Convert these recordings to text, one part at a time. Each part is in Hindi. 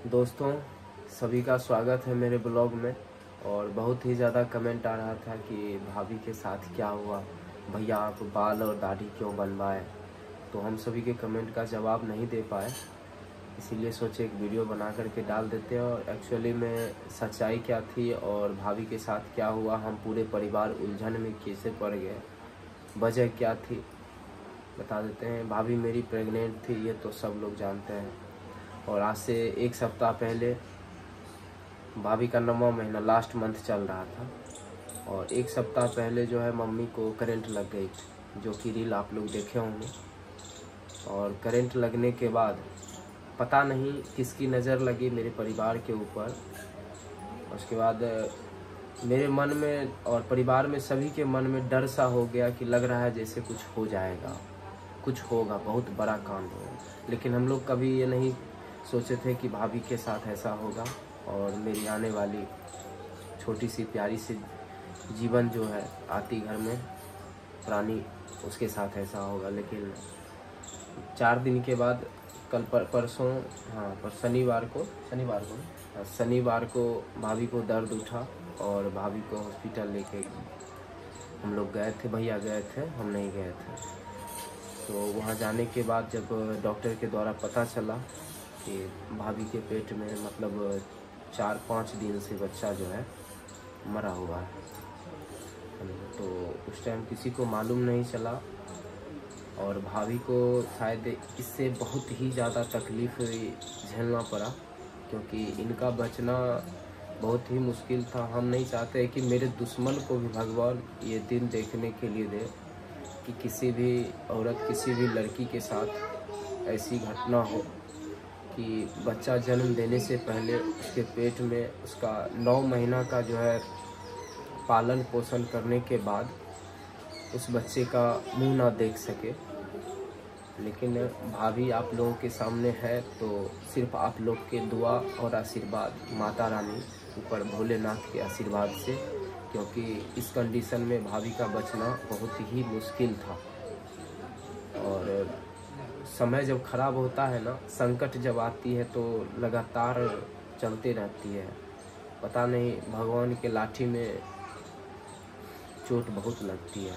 दोस्तों, सभी का स्वागत है मेरे ब्लॉग में। और बहुत ही ज़्यादा कमेंट आ रहा था कि भाभी के साथ क्या हुआ, भैया आप बाल और दाढ़ी क्यों बनवाए। तो हम सभी के कमेंट का जवाब नहीं दे पाए, इसीलिए सोचे एक वीडियो बना करके डाल देते हैं। और एक्चुअली में सच्चाई क्या थी और भाभी के साथ क्या हुआ, हम पूरे परिवार उलझन में कैसे पड़ गए, वजह क्या थी, बता देते हैं। भाभी मेरी प्रेग्नेंट थी, ये तो सब लोग जानते हैं। और आज से एक सप्ताह पहले भाभी का 9वां महीना लास्ट मंथ चल रहा था। और एक सप्ताह पहले जो है मम्मी को करंट लग गई, जो कि रील आप लोग देखे होंगे। और करंट लगने के बाद पता नहीं किसकी नज़र लगी मेरे परिवार के ऊपर। उसके बाद मेरे मन में और परिवार में सभी के मन में डर सा हो गया कि लग रहा है जैसे कुछ हो जाएगा, कुछ होगा, बहुत बड़ा कांड होगा। लेकिन हम लोग कभी ये नहीं सोचे थे कि भाभी के साथ ऐसा होगा और मेरी आने वाली छोटी सी प्यारी सी जीवन जो है आती घर में प्राणी, उसके साथ ऐसा होगा। लेकिन 4 दिन के बाद कल परसों पर शनिवार को भाभी को दर्द उठा और भाभी को हॉस्पिटल लेके हम लोग गए थे। भैया गए थे, हम नहीं गए थे। तो वहाँ जाने के बाद जब डॉक्टर के द्वारा पता चला कि भाभी के पेट में मतलब 4-5 दिन से बच्चा जो है मरा हुआ है, तो उस टाइम किसी को मालूम नहीं चला। और भाभी को शायद इससे बहुत ही ज़्यादा तकलीफ़ झेलना पड़ा, क्योंकि इनका बचना बहुत ही मुश्किल था। हम नहीं चाहते कि मेरे दुश्मन को भी भगवान ये दिन देखने के लिए दे कि किसी भी औरत, किसी भी लड़की के साथ ऐसी घटना हो कि बच्चा जन्म देने से पहले उसके पेट में उसका 9 महीना का जो है पालन पोषण करने के बाद उस बच्चे का मुंह ना देख सके। लेकिन भाभी आप लोगों के सामने है, तो सिर्फ आप लोग के दुआ और आशीर्वाद, माता रानी ऊपर भोलेनाथ के आशीर्वाद से, क्योंकि इस कंडीशन में भाभी का बचना बहुत ही मुश्किल था। और समय जब खराब होता है ना, संकट जब आती है तो लगातार चलते रहती है। पता नहीं भगवान के लाठी में चोट बहुत लगती है,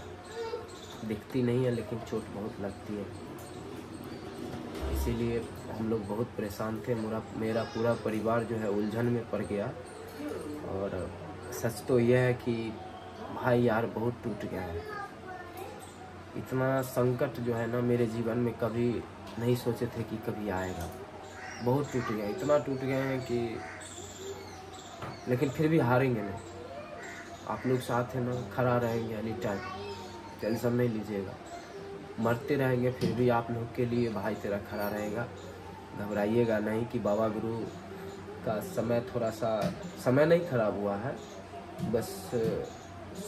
दिखती नहीं है लेकिन चोट बहुत लगती है। इसीलिए हम लोग बहुत परेशान थे। मेरा पूरा परिवार जो है उलझन में पड़ गया। और सच तो यह है कि भाई यार बहुत टूट गया है। इतना संकट जो है ना मेरे जीवन में कभी नहीं सोचे थे कि कभी आएगा। बहुत टूट गया, इतना टूट गए हैं कि, लेकिन फिर भी हारेंगे नहीं। आप लोग साथ है ना, खड़ा रहेंगे एनी टाइम, टेंशन नहीं लीजिएगा। मरते रहेंगे फिर भी आप लोग के लिए भाई तेरा खड़ा रहेगा। घबराइएगा नहीं कि बाबा गुरु का समय थोड़ा सा समय नहीं खराब हुआ है, बस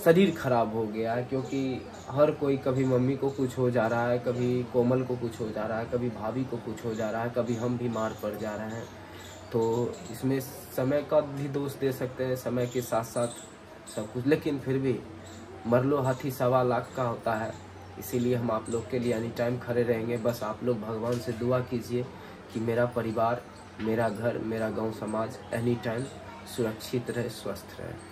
शरीर खराब हो गया है। क्योंकि हर कोई, कभी मम्मी को कुछ हो जा रहा है, कभी कोमल को कुछ हो जा रहा है, कभी भाभी को कुछ हो जा रहा है, कभी हम बीमार पड़ जा रहे हैं। तो इसमें समय का भी दोष दे सकते हैं, समय के साथ साथ सब कुछ। लेकिन फिर भी मर लो हाथी 1.25 लाख का होता है। इसीलिए हम आप लोग के लिए एनी टाइम खड़े रहेंगे। बस आप लोग भगवान से दुआ कीजिए कि मेरा परिवार, मेरा घर, मेरा गांव समाज एनी टाइम सुरक्षित रहे, स्वस्थ रहे।